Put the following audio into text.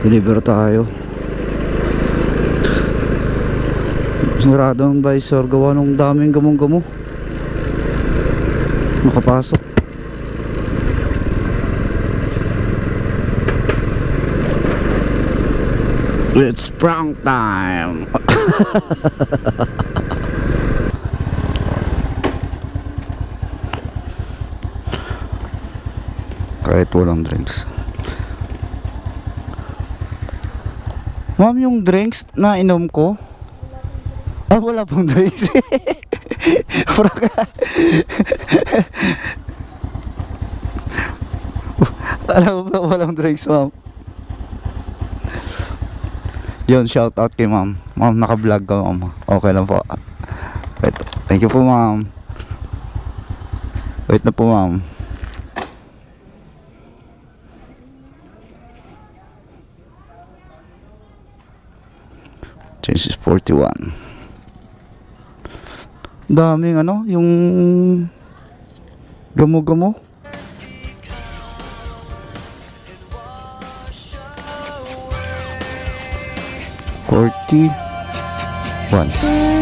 Deliver tayo. Sarado ang visor, gawa nung daming gamong-gamo makapasok. It's prank time. Kahit walang drinks. Ma'am, yung drinks na inom ko, wala pong drinks. Alam mo ba walang drinks, ma'am? Yun, shout out kay ma'am. Ma'am, naka-vlog ka, ma'am. Okay lang po. Wait, thank you po, ma'am. Wait na po, ma'am. Change is 41. Daming ano, yung gamo-gamo. $41.